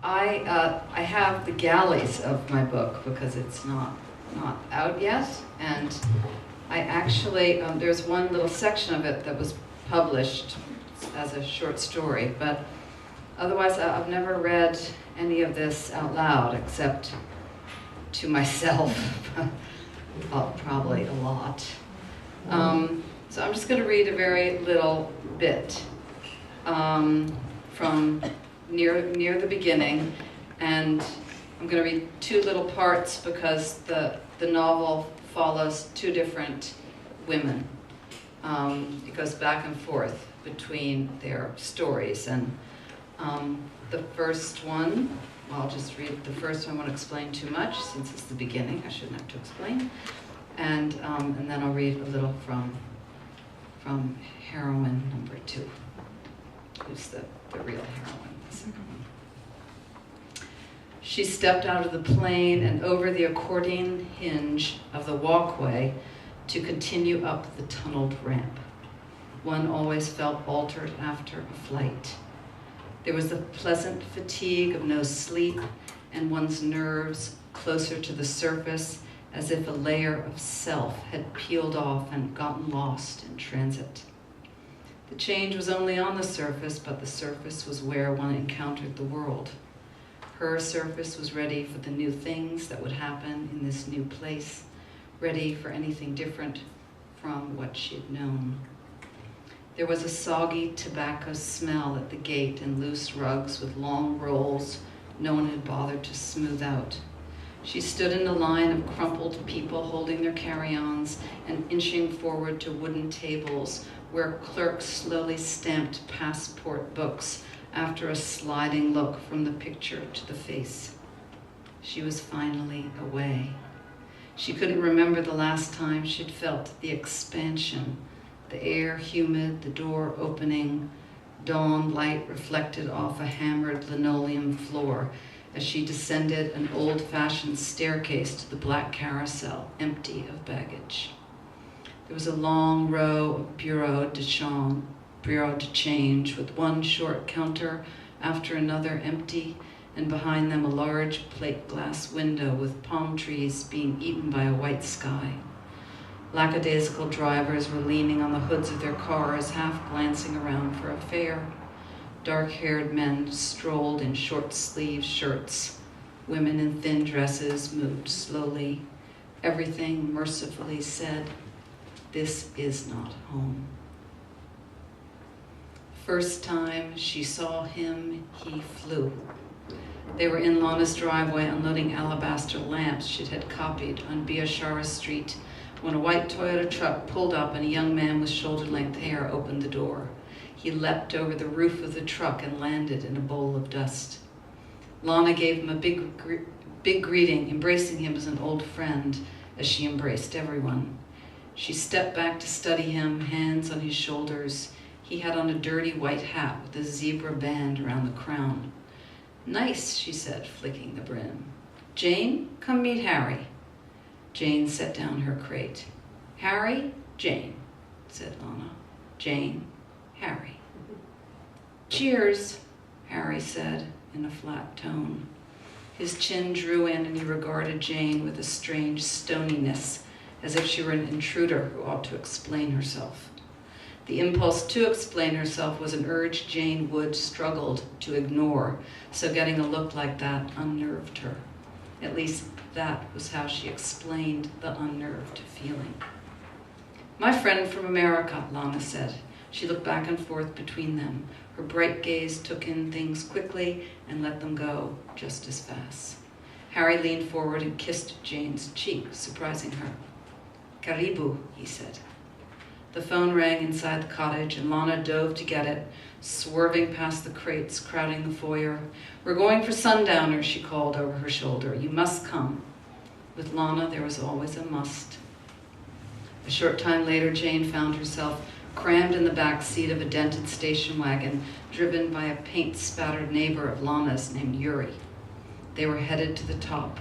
I have the galleys of my book because it's not out yet, and I actually, there's one little section of it that was published as a short story, but otherwise I've never read any of this out loud except to myself, probably a lot. So I'm just going to read a very little bit from near the beginning, and I'm going to read two little parts because the novel follows two different women. It goes back and forth between their stories, and the first one, well, I'll just read the first one. I won't explain too much since it's the beginning. I shouldn't have to explain. And then I'll read a little from heroine number 2, who's the real heroine. The second one. She stepped out of the plane and over the accordion hinge of the walkway to continue up the tunneled ramp. One always felt altered after a flight. There was the pleasant fatigue of no sleep and one's nerves closer to the surface, as if a layer of self had peeled off and gotten lost in transit. The change was only on the surface, but the surface was where one encountered the world. Her surface was ready for the new things that would happen in this new place, ready for anything different from what she had known. There was a soggy tobacco smell at the gate and loose rugs with long rolls no one had bothered to smooth out. She stood in a line of crumpled people holding their carry-ons and inching forward to wooden tables where clerks slowly stamped passport books after a sliding look from the picture to the face. She was finally away. She couldn't remember the last time she'd felt the expansion, the air humid, the door opening, dawn light reflected off a hammered linoleum floor as she descended an old-fashioned staircase to the black carousel, empty of baggage. There was a long row of bureau de change with one short counter after another empty, and behind them a large plate glass window with palm trees being eaten by a white sky. Lackadaisical drivers were leaning on the hoods of their cars, half glancing around for a fare. Dark-haired men strolled in short-sleeved shirts. Women in thin dresses moved slowly. Everything mercifully said, "This is not home." First time she saw him, he flew. They were in Lana's driveway unloading alabaster lamps she'd had copied on Biashara Street when a white Toyota truck pulled up and a young man with shoulder-length hair opened the door. He leapt over the roof of the truck and landed in a bowl of dust. Lana gave him a big greeting, embracing him as an old friend, as she embraced everyone. She stepped back to study him, hands on his shoulders. He had on a dirty white hat with a zebra band around the crown. "Nice," she said, flicking the brim. "Jane, come meet Harry." Jane set down her crate. "Harry, Jane," said Lana. "Jane, Harry." "Cheers," Harry said in a flat tone. His chin drew in and he regarded Jane with a strange stoniness, as if she were an intruder who ought to explain herself. The impulse to explain herself was an urge Jane Wood struggled to ignore, so getting a look like that unnerved her. At least that was how she explained the unnerved feeling. "My friend from America," Lana said. She looked back and forth between them. Her bright gaze took in things quickly and let them go just as fast. Harry leaned forward and kissed Jane's cheek, surprising her. "Karibu," he said. The phone rang inside the cottage, and Lana dove to get it, swerving past the crates crowding the foyer. "We're going for Sundowners," she called over her shoulder. "You must come." With Lana, there was always a must. A short time later, Jane found herself crammed in the back seat of a dented station wagon, driven by a paint-spattered neighbor of Lana's named Yuri. They were headed to the top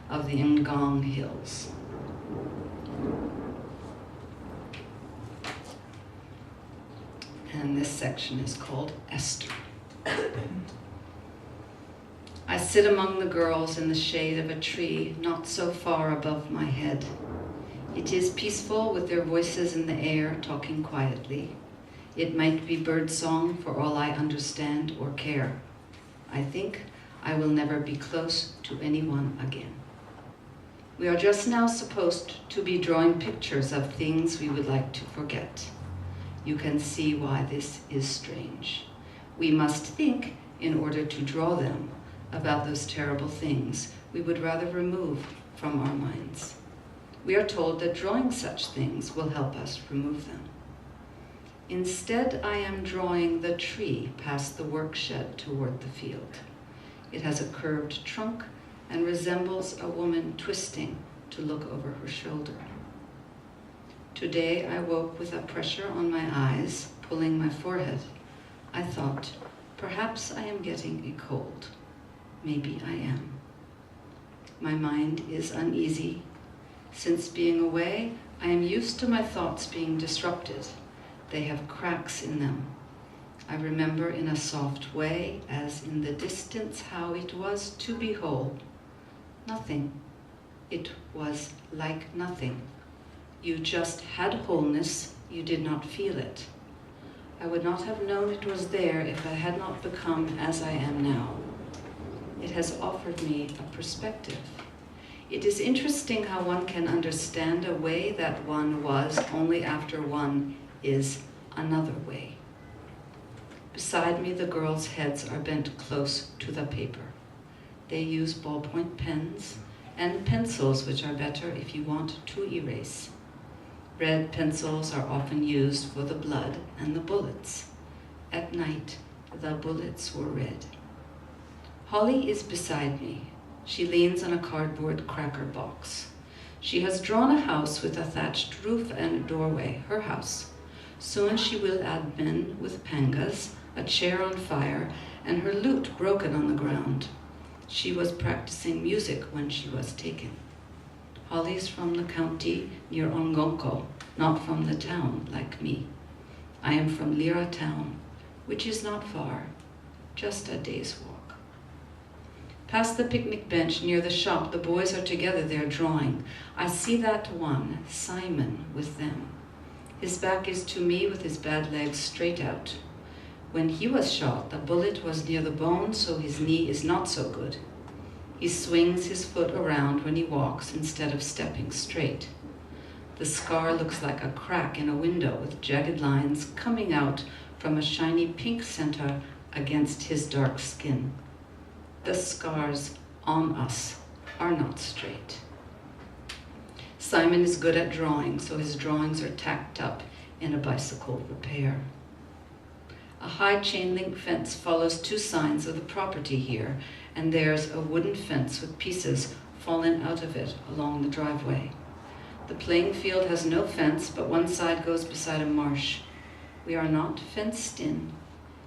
of the Ngong Hills. And this section is called Esther. I sit among the girls in the shade of a tree not so far above my head. It is peaceful with their voices in the air talking quietly. It might be birdsong for all I understand or care. I think I will never be close to anyone again. We are just now supposed to be drawing pictures of things we would like to forget. You can see why this is strange. We must think, in order to draw them, about those terrible things we would rather remove from our minds. We are told that drawing such things will help us remove them. Instead, I am drawing the tree past the work shed toward the field. It has a curved trunk and resembles a woman twisting to look over her shoulder. Today I woke with a pressure on my eyes, pulling my forehead. I thought, perhaps I am getting a cold. Maybe I am. My mind is uneasy. Since being away, I am used to my thoughts being disrupted. They have cracks in them. I remember in a soft way, as in the distance, how it was to be whole. Nothing. It was like nothing. You just had wholeness, you did not feel it. I would not have known it was there if I had not become as I am now. It has offered me a perspective. It is interesting how one can understand a way that one was only after one is another way. Beside me, the girls' heads are bent close to the paper. They use ballpoint pens and pencils, which are better if you want to erase. Red pencils are often used for the blood and the bullets. At night, the bullets were red. Holly is beside me. She leans on a cardboard cracker box. She has drawn a house with a thatched roof and doorway, her house. Soon she will add men with pangas, a chair on fire, and her lute broken on the ground. She was practicing music when she was taken. Holly's from the county near Ongonko, not from the town like me. I am from Lira town, which is not far, just a day's walk. Past the picnic bench near the shop, the boys are together there drawing. I see that one, Simon, with them. His back is to me with his bad legs straight out. When he was shot, the bullet was near the bone, so his knee is not so good. He swings his foot around when he walks instead of stepping straight. The scar looks like a crack in a window with jagged lines coming out from a shiny pink center against his dark skin. The scars on us are not straight. Simon is good at drawing, so his drawings are tacked up in a bicycle repair. A high chain link fence follows two signs of the property here, and there's a wooden fence with pieces fallen out of it along the driveway. The playing field has no fence, but one side goes beside a marsh. We are not fenced in.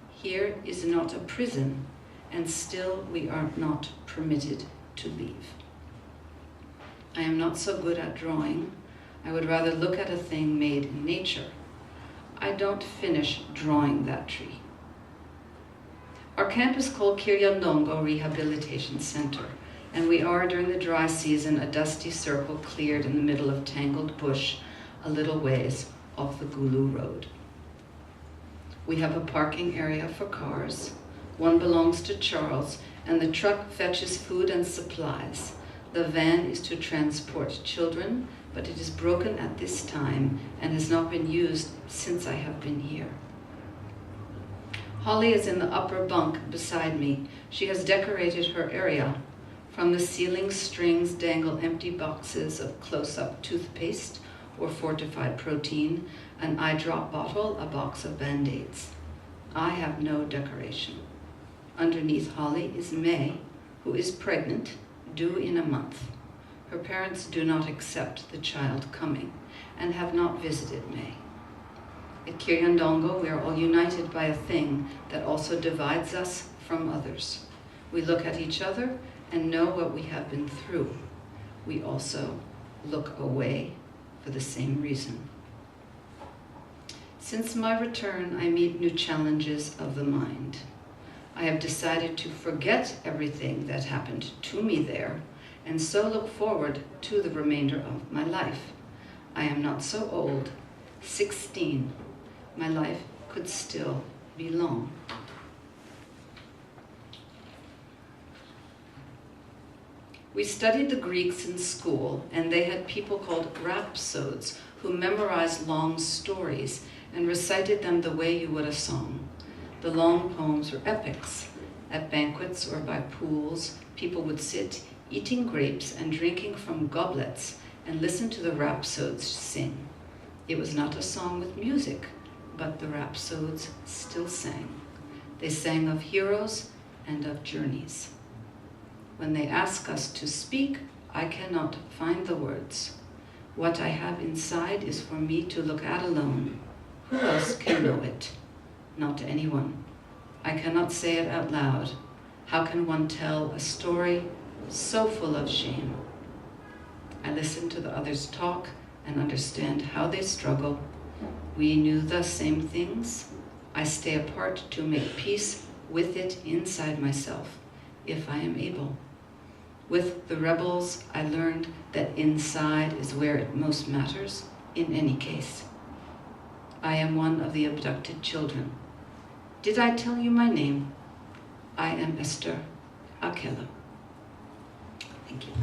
Here is not a prison, and still we are not permitted to leave. I am not so good at drawing. I would rather look at a thing made in nature. I don't finish drawing that tree. Our camp is called Kiryandongo Rehabilitation Center, and we are, during the dry season, a dusty circle cleared in the middle of tangled bush a little ways off the Gulu Road. We have a parking area for cars. One belongs to Charles, and the truck fetches food and supplies. The van is to transport children, but it is broken at this time and has not been used since I have been here. Holly is in the upper bunk beside me. She has decorated her area. From the ceiling strings dangle empty boxes of close-up toothpaste or fortified protein, an eye drop bottle, a box of Band-Aids. I have no decoration. Underneath Holly is May, who is pregnant, due in a month. Her parents do not accept the child coming and have not visited May. At Kiryandongo, we are all united by a thing that also divides us from others. We look at each other and know what we have been through. We also look away for the same reason. Since my return, I meet new challenges of the mind. I have decided to forget everything that happened to me there, and so look forward to the remainder of my life. I am not so old, 16. My life could still be long. We studied the Greeks in school, and they had people called rhapsodes who memorized long stories and recited them the way you would a song. The long poems were epics. At banquets or by pools, people would sit eating grapes and drinking from goblets and listen to the rhapsodes sing. It was not a song with music, but the rhapsodes still sang. They sang of heroes and of journeys. When they ask us to speak, I cannot find the words. What I have inside is for me to look at alone. Who else can know it? Not anyone. I cannot say it out loud. How can one tell a story so full of shame? I listen to the others talk and understand how they struggle. We knew the same things. I stay apart to make peace with it inside myself, if I am able. With the rebels, I learned that inside is where it most matters, in any case. I am one of the abducted children. Did I tell you my name? I am Esther Akello. Thank you.